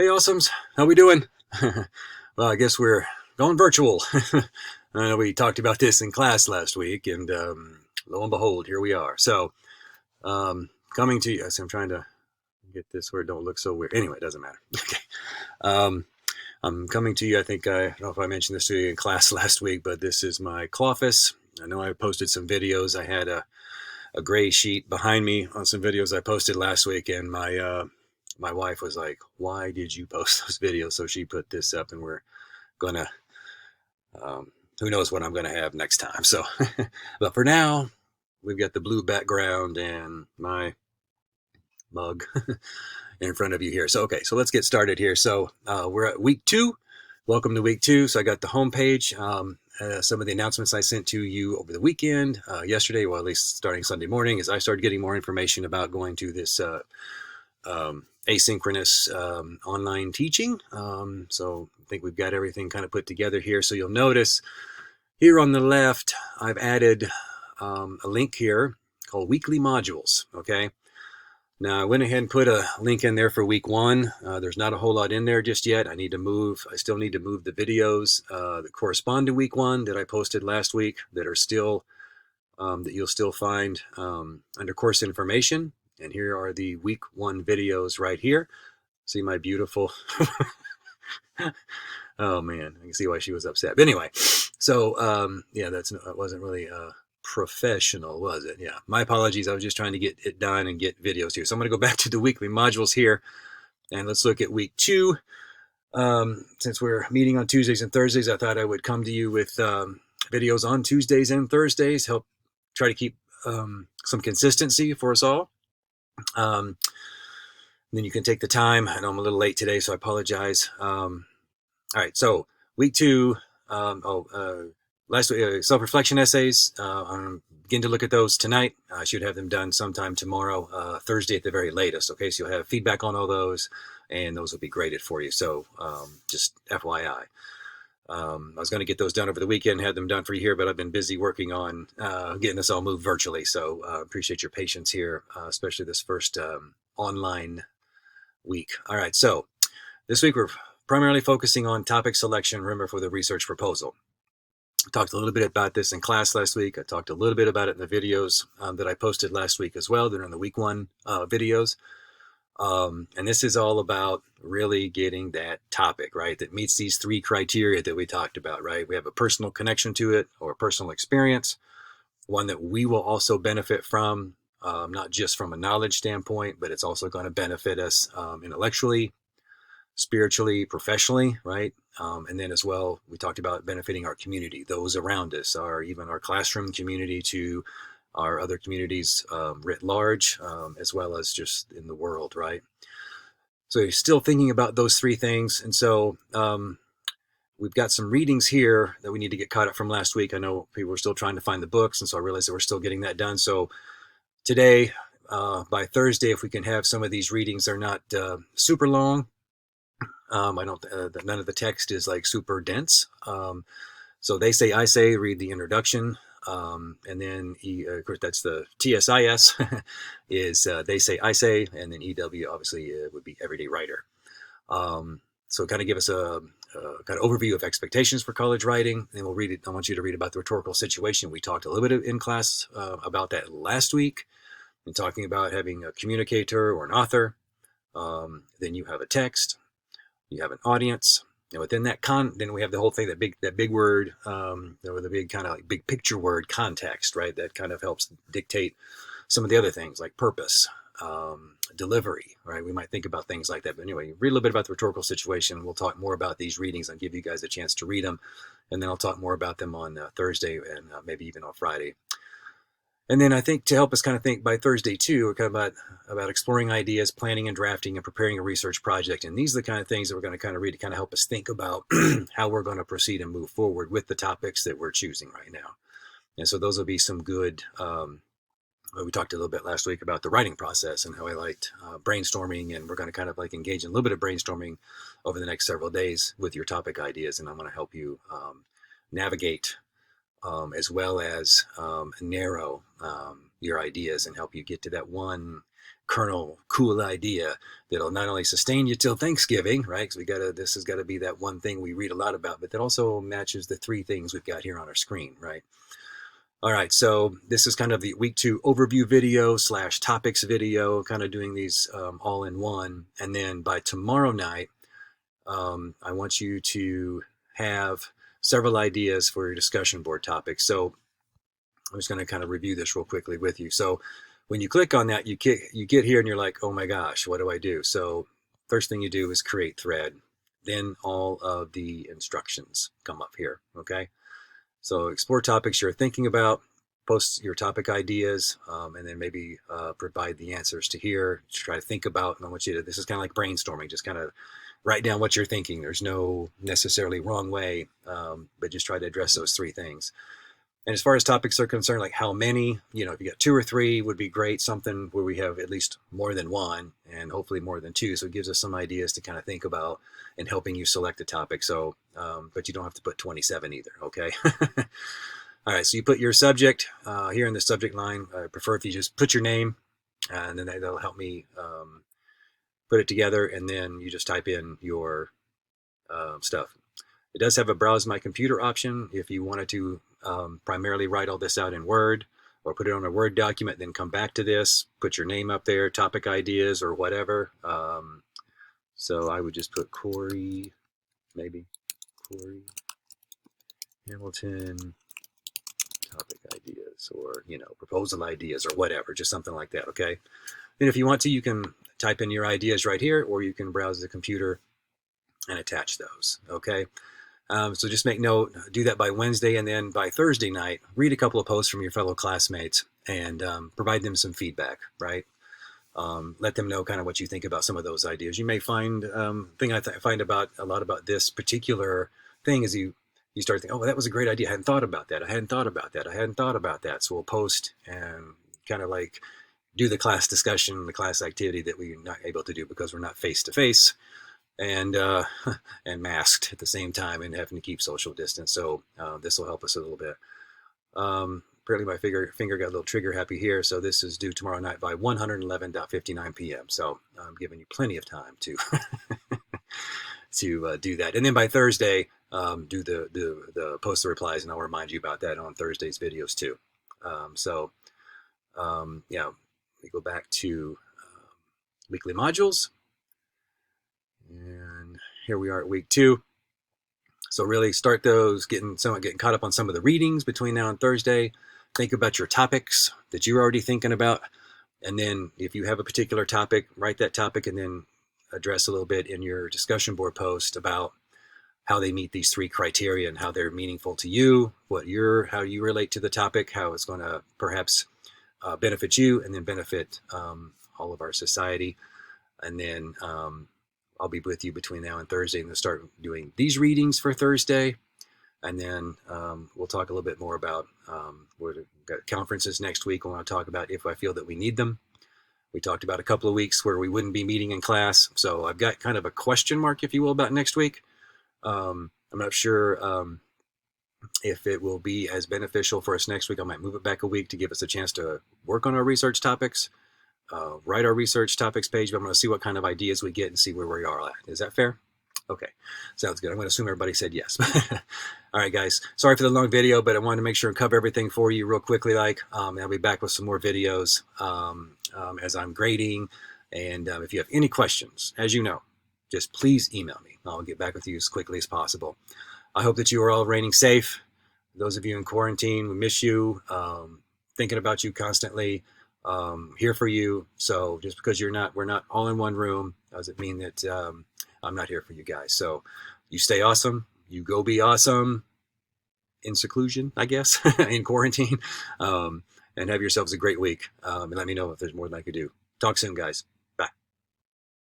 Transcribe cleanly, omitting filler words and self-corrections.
Hey, awesomes. How we doing? Well, I guess we're going virtual. I know we talked about this in class last week, and lo and behold, here we are. So, coming to you. So I'm trying to get this where it don't look so weird. Anyway, it doesn't matter. Okay. Um, I'm coming to you. I don't know if I mentioned this to you in class last week, but this is my Clawfus. I know I posted some videos. I had a gray sheet behind me on some videos I posted last week, and my wife was like, "Why did you post those videos?" So she put this up, and we're gonna who knows what I'm gonna have next time. So, but for now, we've got the blue background and my mug in front of you here. So okay, so let's get started here. So we're at week 2. Welcome to week 2. So I got the homepage. Some of the announcements I sent to you over the weekend, yesterday, well, at least starting Sunday morning, as I started getting more information about going to this asynchronous online teaching. So I think we've got everything kind of put together here. So you'll notice here on the left, I've added a link here called Weekly Modules. Okay. Now I went ahead and put a link in there for week 1. There's not a whole lot in there just yet. I still need to move the videos that correspond to week 1 that I posted last week that are still, that you'll still find under course information. And here are the week 1 videos right here. See my beautiful, oh man, I can see why she was upset. But anyway, so yeah, that wasn't really professional, was it? Yeah, my apologies. I was just trying to get it done and get videos here. So I'm going to go back to the weekly modules here, and let's look at week 2. Since we're meeting on Tuesdays and Thursdays, I thought I would come to you with videos on Tuesdays and Thursdays, help try to keep some consistency for us all. Then you can take the time. I know I'm a little late today, so I apologize. All right, so week 2. Last week, self-reflection essays. I'm beginning to look at those tonight. I should have them done sometime tomorrow, Thursday at the very latest. Okay, so you'll have feedback on all those, and those will be graded for you. So just FYI. I was going to get those done over the weekend, had them done for you here, but I've been busy working on getting this all moved virtually. So appreciate your patience here, especially this first online week. All right, so this week we're primarily focusing on topic selection, remember, for the research proposal. I talked a little bit about this in class last week. I talked a little bit about it in the videos that I posted last week as well. They're in the week 1 videos. And this is all about really getting that topic, right, that meets these 3 criteria that we talked about, right? We have a personal connection to it or a personal experience, one that we will also benefit from, not just from a knowledge standpoint, but it's also going to benefit us intellectually, spiritually, professionally, right? And then as well, we talked about benefiting our community, those around us, even our classroom community, to our other communities writ large, as well as just in the world, right? So you're still thinking about those 3 things. And so we've got some readings here that we need to get caught up from last week. I know people were still trying to find the books, and so I realized that we're still getting that done. So today, by Thursday, if we can have some of these readings, they're not super long. I don't. None of the text is like super dense. So they say, I say, read the introduction, and then of course that's the TSIS is they say, I say, and then EW obviously would be everyday writer. So kind of give us a kind of overview of expectations for college writing, and we'll read it. I want you to read about the rhetorical situation. We talked a little bit in class about that last week, and talking about having a communicator or an author. Then you have a text. You have an audience, and within that then we have the whole thing, that big word, or the big kind of like big picture word, context, right? That kind of helps dictate some of the other things like purpose, delivery, right? We might think about things like that. But anyway, read a little bit about the rhetorical situation. We'll talk more about these readings. I'll give you guys a chance to read them, and then I'll talk more about them on Thursday and maybe even on Friday. And then I think to help us kind of think by Thursday too, we're kind of about exploring ideas, planning and drafting, and preparing a research project. And these are the kind of things that we're going to kind of read to kind of help us think about how we're going to proceed and move forward with the topics that we're choosing right now. And so those will be some good, we talked a little bit last week about the writing process and how I liked brainstorming. And we're going to kind of like engage in a little bit of brainstorming over the next several days with your topic ideas. And I'm going to help you navigate as well as narrow your ideas and help you get to that one kernel, cool idea that'll not only sustain you till Thanksgiving, right? Because this has got to be that one thing we read a lot about, but that also matches the three things we've got here on our screen, right? All right, so this is kind of the week 2 overview video / topics video, kind of doing these all in one. And then by tomorrow night, I want you to have several ideas for your discussion board topics. So I'm just going to kind of review this real quickly with you. So when you click on that, you get here and you're like, oh my gosh, what do I do? So first thing you do is create thread. Then all of the instructions come up here, okay? So explore topics you're thinking about, post your topic ideas, and then maybe provide the answers to here to try to think about. And I want you to, this is kind of like brainstorming, just kind of write down what you're thinking. There's no necessarily wrong way, but just try to address those three things. And as far as topics are concerned, like how many, if you got 2 or 3 would be great, something where we have at least more than 1 and hopefully more than 2. So it gives us some ideas to kind of think about and helping you select a topic. So, but you don't have to put 27 either, okay? All right, so you put your subject here in the subject line. I prefer if you just put your name, and then that'll help me put it together, and then you just type in your stuff. It does have a browse my computer option if you wanted to primarily write all this out in Word or put it on a Word document, then come back to this, put your name up there, topic ideas or whatever. So I would just put Corey, maybe Corey Hamilton topic ideas, or proposal ideas or whatever, just something like that, okay? Then if you want to, you can type in your ideas right here, or you can browse the computer and attach those, okay? So just make note, do that by Wednesday, and then by Thursday night, read a couple of posts from your fellow classmates and provide them some feedback, right? Let them know kind of what you think about some of those ideas. You may find, thing I find about a lot about this particular thing is you start thinking, oh, well, that was a great idea. I hadn't thought about that. I hadn't thought about that. I hadn't thought about that. So we'll post and kind of like do the class discussion, the class activity that we're not able to do because we're not face to face and masked at the same time and having to keep social distance. So this will help us a little bit. Apparently my finger got a little trigger happy here. So this is due tomorrow night by 111.59 p.m. So I'm giving you plenty of time to to do that. And then by Thursday, do the post the replies, and I'll remind you about that on Thursday's videos too. Yeah, we go back to weekly modules. And here we are at week 2. So really start those, getting caught up on some of the readings between now and Thursday. Think about your topics that you're already thinking about. And then if you have a particular topic, write that topic and then address a little bit in your discussion board post about how they meet these 3 criteria and how they're meaningful to you, how you relate to the topic, how it's going to perhaps benefit you and then benefit all of our society. And then I'll be with you between now and Thursday, and we'll start doing these readings for Thursday. And then we'll talk a little bit more about, we've got conferences next week. I want to talk about if I feel that we need them. We talked about a couple of weeks where we wouldn't be meeting in class. So I've got kind of a question mark, if you will, about next week. I'm not sure if it will be as beneficial for us next week. I might move it back a week to give us a chance to work on our research topics. Write our research topics page, but I'm going to see what kind of ideas we get and see where we are at. Is that fair? Okay, sounds good. I'm going to assume everybody said yes. All right, guys. Sorry for the long video, but I wanted to make sure and cover everything for you real quickly. I'll be back with some more videos as I'm grading. And if you have any questions, as you know, just please email me. I'll get back with you as quickly as possible. I hope that you are all remaining safe. Those of you in quarantine, we miss you. Thinking about you constantly. Here for you. So just because we're not all in one room, doesn't mean that I'm not here for you guys. So you stay awesome. You go be awesome in seclusion, I guess, in quarantine, and have yourselves a great week. And let me know if there's more than I could do. Talk soon, guys.